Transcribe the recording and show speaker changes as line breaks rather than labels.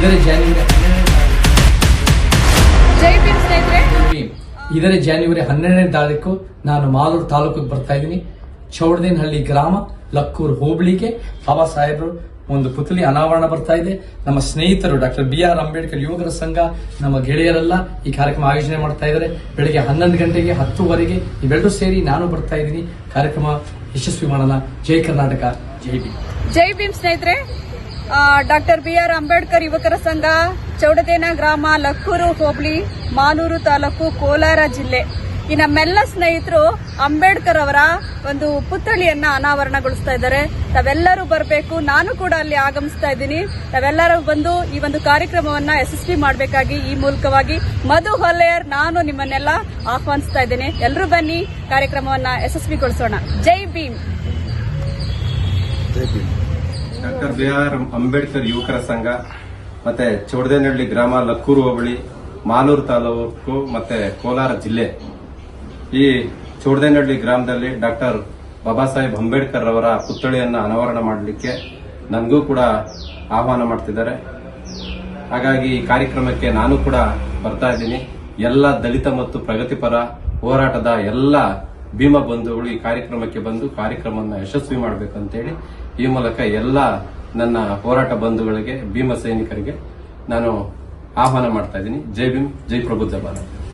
ಇದರ ಜಾನ್ವರಿ ಇದರ ಜಾನ್ವರಿ 12ನೇ ತಾರೀಕು ನಾನು ಮಾಲೂರು ತಾಲೂಕಿಗೆ ಬರ್ತಾ ಇದ್ದೀನಿ. ಚೌಡದೇನಹಳ್ಳಿ ಗ್ರಾಮ, ಲಕ್ಕೂರು ಹೋಬಳಿಗೆ ಬಾಬಾ ಸಾಹೇಬರು ಒಂದು ಪುತ್ಲಿ ಅನಾವರಣ ಬರ್ತಾ ಇದೆ. ನಮ್ಮ ಸ್ನೇಹಿತರು ಡಾಕ್ಟರ್ BR ಅಂಬೇಡ್ಕರ್ ಯುವಕರ ಸಂಘ, ನಮ್ಮ ಗೆಳೆಯರೆಲ್ಲ ಈ ಕಾರ್ಯಕ್ರಮ ಆಯೋಜನೆ ಮಾಡ್ತಾ ಇದ್ದಾರೆ. ಬೆಳಿಗ್ಗೆ 11 ಗಂಟೆಗೆ 10ವರೆಗೆ ಇವೆಲ್ಲರೂ ಸೇರಿ ನಾನು ಬರ್ತಾ ಇದ್ದೀನಿ. ಕಾರ್ಯಕ್ರಮ ಯಶಸ್ವಿ ಮಾಡೋಣ. ಜೈ ಕರ್ನಾಟಕ, ಜೈ ಭೀಮ್.
ಜೈ ಭೀಮ್ ಸ್ನೇಹಿತರೆ. ಡಾಕ್ಟರ್ BR ಅಂಬೇಡ್ಕರ್ ಯುವಕರ ಸಂಘ, ಚೌಡದೇನ ಗ್ರಾಮ, ಲಕ್ಕೂರು ಹೋಬಳಿ, ಮಾಲೂರು ತಾಲೂಕು, ಕೋಲಾರ ಜಿಲ್ಲೆ. ಈ ನಮ್ಮೆಲ್ಲ ಸ್ನೇಹಿತರು ಅಂಬೇಡ್ಕರ್ ಅವರ ಒಂದು ಪುತ್ಥಳಿಯನ್ನ ಅನಾವರಣಗೊಳಿಸ್ತಾ ಇದ್ದಾರೆ. ತಾವೆಲ್ಲರೂ ಬರಬೇಕು. ನಾನು ಕೂಡ ಅಲ್ಲಿ ಆಗಮಿಸ್ತಾ ಇದ್ದೀನಿ. ತಾವೆಲ್ಲರೂ ಬಂದು ಈ ಒಂದು ಕಾರ್ಯಕ್ರಮವನ್ನ ಯಶಸ್ವಿ ಮಾಡಬೇಕಾಗಿ ಈ ಮೂಲಕವಾಗಿ ಮಧು ಹೊಲೆಯರ್ ನಾನು ನಿಮ್ಮನ್ನೆಲ್ಲ ಆಹ್ವಾನಿಸ್ತಾ ಇದ್ದೇನೆ. ಎಲ್ಲರೂ ಬನ್ನಿ, ಕಾರ್ಯಕ್ರಮವನ್ನ ಯಶಸ್ವಿಗೊಳಿಸೋಣ. ಜೈ ಭೀಮ್.
ಡಾಕ್ಟರ್ BR ಅಂಬೇಡ್ಕರ್ ಯುವಕರ ಸಂಘ ಮತ್ತೆ ಚೌಡದೇನಹಳ್ಳಿ ಗ್ರಾಮ, ಲಕ್ಕೂರು ಹೋಬಳಿ, ಮಾಲೂರು ತಾಲೂಕು ಮತ್ತೆ ಕೋಲಾರ ಜಿಲ್ಲೆ. ಈ ಚೌಡದೇನಹಳ್ಳಿ ಗ್ರಾಮದಲ್ಲಿ ಡಾಕ್ಟರ್ ಬಾಬಾ ಸಾಹೇಬ್ ಅಂಬೇಡ್ಕರ್ ಅವರ ಪುತ್ಥಳಿಯನ್ನು ಅನಾವರಣ ಮಾಡಲಿಕ್ಕೆ ನನಗೂ ಕೂಡ ಆಹ್ವಾನ ಮಾಡ್ತಿದ್ದಾರೆ. ಹಾಗಾಗಿ ಈ ಕಾರ್ಯಕ್ರಮಕ್ಕೆ ನಾನು ಕೂಡ ಬರ್ತಾ ಇದ್ದೀನಿ. ಎಲ್ಲ ದಲಿತ ಮತ್ತು ಪ್ರಗತಿಪರ ಹೋರಾಟದ ಎಲ್ಲ ಭೀಮ ಬಂಧುಗಳು ಈ ಕಾರ್ಯಕ್ರಮಕ್ಕೆ ಬಂದು ಕಾರ್ಯಕ್ರಮವನ್ನು ಯಶಸ್ವಿ ಮಾಡಬೇಕಂತೇಳಿ ಈ ಮೂಲಕ ಎಲ್ಲ ನನ್ನ ಹೋರಾಟ ಬಂಧುಗಳಿಗೆ, ಭೀಮ ಸೈನಿಕರಿಗೆ ನಾನು ಆಹ್ವಾನ ಮಾಡ್ತಾ ಇದ್ದೀನಿ. ಜೈ ಭೀಮ್, ಜೈ ಪ್ರಬುದ್ಧ ಭಾರತ.